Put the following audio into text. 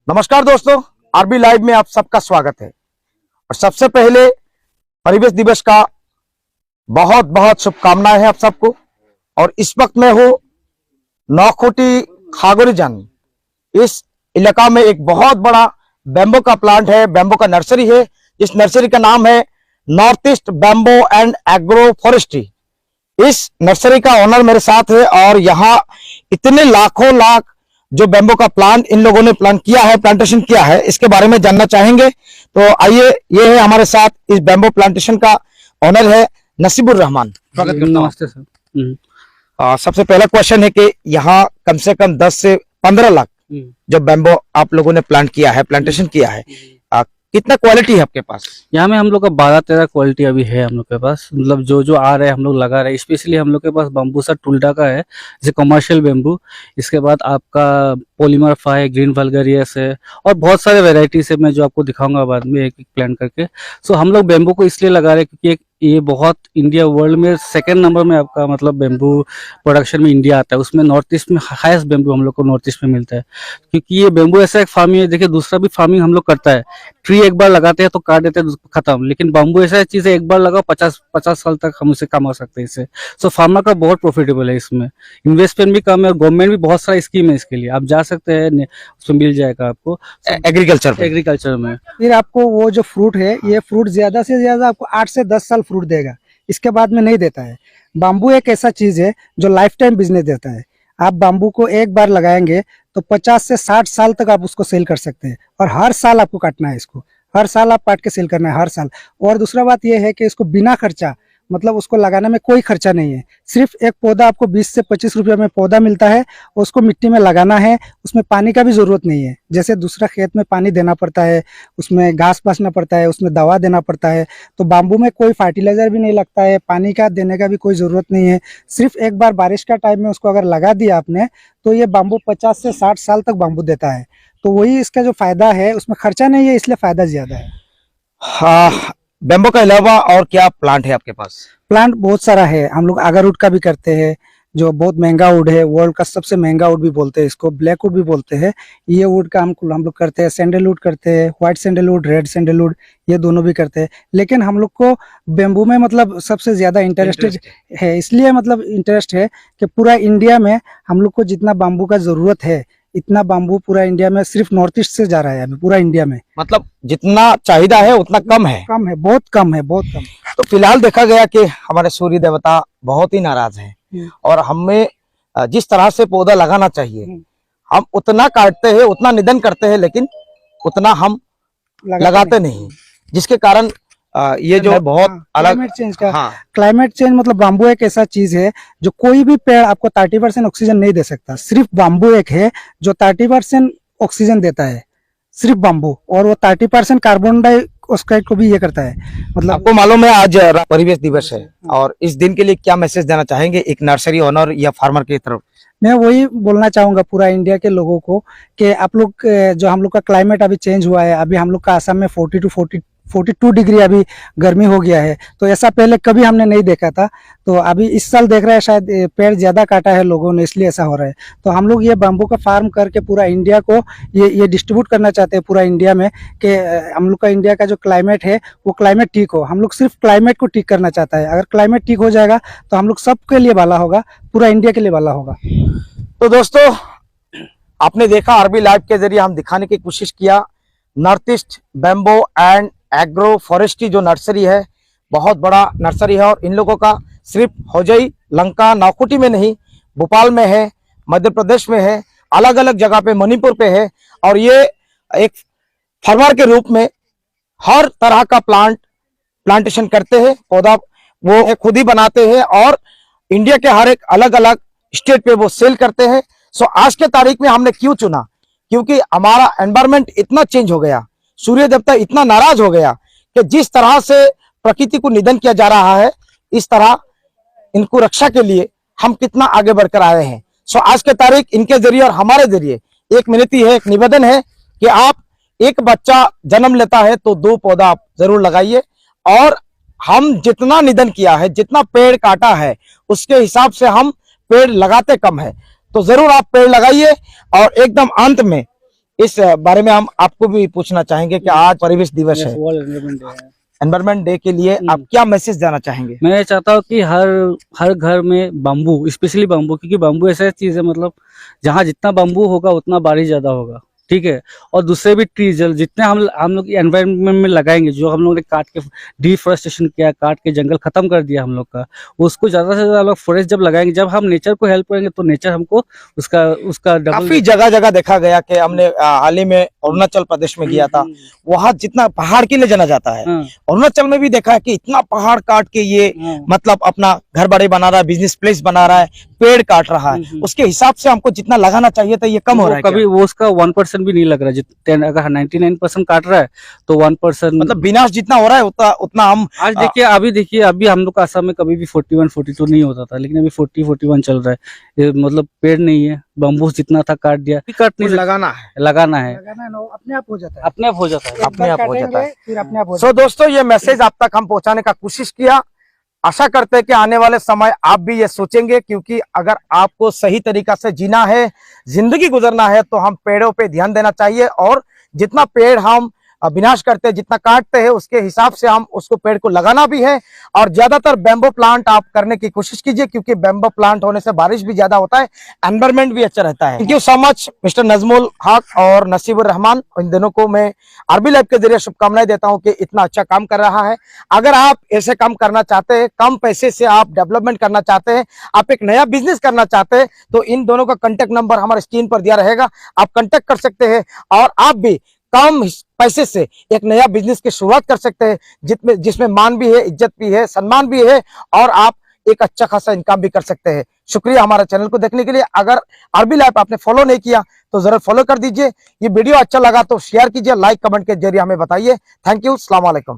नमस्कार दोस्तों, RB live में आप सबका स्वागत है। और सबसे पहले परिवेश दिवस का बहुत बहुत शुभकामनाएं हैं आप सबको। और इस वक्त मैं हूँ नौखोटी खागोरीजंग। इस इलाका में एक बहुत बड़ा बैम्बो का प्लांट है, बैम्बो का नर्सरी है। इस नर्सरी का नाम है north east bamboo and agro forestry. इस नर्सरी का ओनर मेरे साथ है और यहाँ इतने लाखों लाख जो बैम्बो का प्लांट इन लोगों ने प्लांट किया है, प्लांटेशन किया है, इसके बारे में जानना चाहेंगे। तो आइए, ये है हमारे साथ इस बैम्बो प्लांटेशन का ओनर है नसीबुर रहमान। स्वागत करता हूं। नमस्ते सर। सबसे पहला क्वेश्चन है कि यहाँ कम से कम 10 से 15 लाख जो बैम्बो आप लोगों ने प्लांट किया है, प्लांटेशन किया है, कितना क्वालिटी है आपके पास? यहाँ में हम लोग का 12-13 क्वालिटी अभी है हम लोग के पास। मतलब जो जो आ रहे हैं हम लोग लगा रहे हैं। स्पेशली हम लोग के पास बम्बूसा टुल्डा का है, जैसे कमर्शियल बैम्बू। इसके बाद आपका पॉलीमर फा है, ग्रीन वल्गेरियस है और बहुत सारे वेराइटीज है, मैं जो आपको दिखाऊंगा बाद में एक एक प्लान करके। सो हम लोग बैम्बू को इसलिए लगा रहे हैं क्योंकि ये बहुत इंडिया वर्ल्ड में सेकंड नंबर में आपका मतलब बैम्बू प्रोडक्शन में इंडिया आता है। उसमें नॉर्थ ईस्ट में हाईएस्ट बैम्बू हम लोग को नॉर्थ ईस्ट में मिलता है, क्योंकि ये बैम्बू ऐसा एक फार्मिंग है। देखिए, दूसरा भी फार्मिंग हम लोग करता है, ट्री एक बार लगाते हैं तो काट देते हैं, खत्म। लेकिन बैम्बू ऐसा चीज है, एक बार लगाओ 50 साल तक हम उसे कमा सकते हैं इससे। सो फार्मर का बहुत प्रॉफिटेबल है इसमें, इन्वेस्टमेंट भी कम है और गवर्नमेंट भी बहुत सारा स्कीम है इसके लिए। आप जा सकते हैं, उसमें मिल जाएगा आपको एग्रीकल्चर में। फिर आपको वो जो फ्रूट है, ये फ्रूट ज्यादा से ज्यादा आपको 8 से 10 साल फ्रूट देगा, इसके बाद में नहीं देता है। बाम्बू एक ऐसा चीज है जो लाइफ टाइम बिजनेस देता है। आप बाम्बू को एक बार लगाएंगे तो 50 से 60 साल तक आप उसको सेल कर सकते हैं और हर साल आपको काटना है इसको, हर साल आप काट के सेल करना है, हर साल। और दूसरा बात यह है कि इसको बिना खर्चा, मतलब उसको लगाने में कोई खर्चा नहीं है। सिर्फ एक पौधा आपको 20 से 25 रुपये में पौधा मिलता है, उसको मिट्टी में लगाना है। उसमें पानी का भी जरूरत नहीं है, जैसे दूसरा खेत में पानी देना पड़ता है, उसमें घास पासना पड़ता है, उसमें दवा देना पड़ता है। तो बाम्बू में कोई फर्टिलाइजर भी नहीं लगता है, पानी का देने का भी कोई जरूरत नहीं है। सिर्फ एक बार बारिश का टाइम में उसको अगर लगा दिया आपने तो ये बाम्बू 50 से 60 साल तक बाम्बू देता है। तो वही इसका जो फायदा है, उसमें खर्चा नहीं है, इसलिए फायदा ज्यादा है। हाँ, बैम्बो के अलावा और क्या प्लांट है आपके पास? प्लांट बहुत सारा है। हम लोग आगारूट का भी करते हैं, जो बहुत महंगा वुड है, वर्ल्ड का सबसे महंगा वुड भी बोलते हैं इसको, ब्लैक वुड भी बोलते हैं। ये वुड का हम लोग करते हैं। सैंडलवुड करते हैं, व्हाइट सैंडलवुड, रेड सैंडलवुड, ये दोनों भी करते हैं। लेकिन हम लोग को बैम्बू में मतलब सबसे ज्यादा इंटरेस्टेड है, इसलिए मतलब इंटरेस्ट है कि पूरा इंडिया में हम लोग को जितना बाम्बू का जरूरत है, इतना बाम्बू पूरा इंडिया में सिर्फ नॉर्थ ईस्ट से जा रहा है अभी पूरा इंडिया में। मतलब जितना चाहिदा है उतना कम है? कम है, बहुत कम है, बहुत कम। तो फिलहाल देखा गया कि हमारे सूर्य देवता बहुत ही नाराज हैं और हमें जिस तरह से पौधा लगाना चाहिए हम उतना काटते हैं, उतना निधन करते हैं, लेकिन उतना हम लगाते नहीं, जिसके कारण ये जो बहुत अलग क्लाइमेट चेंज का। हाँ। क्लाइमेट चेंज मतलब बाम्बू एक ऐसा चीज है जो कोई भी पेड़ आपको 30% ऑक्सीजन नहीं दे सकता। सिर्फ बाम्बू एक है जो 30% ऑक्सीजन देता है, सिर्फ बाम्बू। और वो 30% कार्बन डाइऑक्साइड को भी ये करता है। मतलब आपको मालूम है आज परिवेश दिवस है और इस दिन के लिए क्या मैसेज देना चाहेंगे एक नर्सरी ओनर या फार्मर की तरफ? मैं वही बोलना चाहूंगा पूरा इंडिया के लोगों को कि आप लोग जो हम लोग का क्लाइमेट अभी चेंज हुआ है, अभी हम लोग का असम में 42 डिग्री अभी गर्मी हो गया है। तो ऐसा पहले कभी हमने नहीं देखा था। तो अभी इस साल देख रहे हैं, शायद पेड़ ज्यादा काटा है लोगों ने, इसलिए ऐसा हो रहा है। तो हम लोग ये बाम्बू का फार्म करके पूरा इंडिया को ये डिस्ट्रीब्यूट करना चाहते हैं पूरा इंडिया में, कि हम लोग का इंडिया का जो क्लाइमेट है वो क्लाइमेट ठीक हो। हम लोग सिर्फ क्लाइमेट को ठीक करना चाहता है। अगर क्लाइमेट ठीक हो जाएगा तो हम लोग सबके लिए भला होगा, पूरा इंडिया के लिए भला होगा। तो दोस्तों, आपने देखा, आरबी लाइव के जरिए हम दिखाने की कोशिश किया north east bamboo and agro forestry जो नर्सरी है, बहुत बड़ा नर्सरी है। और इन लोगों का सिर्फ होजई, लंका, नौखोटी में नहीं, भोपाल में है, मध्य प्रदेश में है, अलग अलग जगह पे, मणिपुर पे है। और ये एक फार्मर के रूप में हर तरह का प्लांटेशन करते हैं, पौधा वो खुद ही बनाते हैं और इंडिया के हर एक अलग अलग स्टेट पे वो सेल करते हैं। सो आज के तारीख में हमने क्यों चुना? क्योंकि हमारा एनवायरमेंट इतना चेंज हो गया, सूर्य देवता इतना नाराज हो गया कि जिस तरह से प्रकृति को निधन किया जा रहा है, इस तरह इनको रक्षा के लिए हम कितना आगे बढ़कर आए हैं। सो आज के तारीख इनके जरिए और हमारे जरिए एक विनती है, एक निवेदन है कि आप एक बच्चा जन्म लेता है तो 2 पौधा आप जरूर लगाइए। और हम जितना निधन किया है, जितना पेड़ काटा है, उसके हिसाब से हम पेड़ लगाते कम है। तो जरूर आप पेड़ लगाइए। और एकदम अंत में इस बारे में हम आपको भी पूछना चाहेंगे कि आज परिवेश दिवस है, वर्ल्ड एनवायरनमेंट डे है। एनवायरमेंट डे के लिए आप क्या मैसेज देना चाहेंगे? मैं चाहता हूँ कि हर घर में बाम्बू, स्पेशली बाम्बू, क्योंकि बाम्बू ऐसा चीज है, मतलब जहाँ जितना बाम्बू होगा उतना बारिश ज्यादा होगा, ठीक है। और दूसरे भी ट्रीज जितने हम लोग एनवायरनमेंट में लगाएंगे, जो हम लोग ने काट के डिफोरेस्टेशन किया, काट के जंगल खत्म कर दिया हम लोग का, उसको ज्यादा से ज्यादा लोग फॉरेस्ट जब लगाएंगे, जब हम नेचर को हेल्प करेंगे तो नेचर हमको उसका डबल। काफी जगह जगह देखा गया कि हमने हाल ही में अरुणाचल प्रदेश में गया था, वहाँ जितना पहाड़ के लिए जाना जाता है, हाँ, अरुणाचल में भी देखा है कि इतना पहाड़ काट के ये हाँ, मतलब अपना घर बड़े बना रहा है, बिजनेस प्लेस बना रहा है, पेड़ काट रहा है, उसके हिसाब से हमको जितना लगाना चाहिए था ये कम हो रहा है कभी क्या? वो उसका 1% भी नहीं लग रहा है। अगर 99% काट रहा है तो 1%, मतलब विनाश जितना हो रहा है उतना हम आज देखिए अभी हम लोग का असम में कभी भी 41 42 नहीं होता था, लेकिन अभी 40 41 चल रहा है। ये मतलब पेड़ नहीं है, बम्बू जितना था काट दिया, काट नहीं सकते, लगाना है। लगाना है, अपने आप हो जाता है, अपने आप हो जाता है। अपने आप हो जाता है। फिर अपने आप हो सो दोस्तों, ये मैसेज आप तक हम पहुंचाने का कोशिश किया। आशा करते हैं कि आने वाले समय आप भी ये सोचेंगे, क्योंकि अगर आपको सही तरीका से जीना है, जिंदगी गुजरना है, तो हम पेड़ों पे ध्यान देना चाहिए। और जितना पेड़ हम विनाश करते हैं, जितना काटते हैं, उसके हिसाब से हम उसको पेड़ को लगाना भी है। और ज्यादातर बैम्बो प्लांट आप करने की कोशिश कीजिए, क्योंकि बैम्बो प्लांट होने से बारिश भी ज्यादा होता है, एनवायरमेंट भी अच्छा रहता है। Thank you so much mister Najmul हक और नसीबुर रहमान, इन दोनों को मैं आरबी लाइव के जरिए शुभकामनाएं देता हूं कि इतना अच्छा काम कर रहा है। अगर आप ऐसे काम करना चाहते हैं, कम पैसे से आप डेवलपमेंट करना चाहते हैं, आप एक नया बिजनेस करना चाहते हैं, तो इन दोनों का कांटेक्ट नंबर हमारे स्क्रीन पर दिया रहेगा, आप कांटेक्ट कर सकते हैं। और आप भी कम पैसे से एक नया बिजनेस की शुरुआत कर सकते हैं, जिसमें मान भी है, इज्जत भी है, सम्मान भी है, और आप एक अच्छा खासा इनकम भी कर सकते हैं। शुक्रिया हमारे चैनल को देखने के लिए। अगर आरबी लाइव आपने फॉलो नहीं किया तो जरूर फॉलो कर दीजिए। ये वीडियो अच्छा लगा तो शेयर कीजिए, लाइक कमेंट के जरिए हमें बताइए। थैंक यू, अस्सलाम वालेकुम।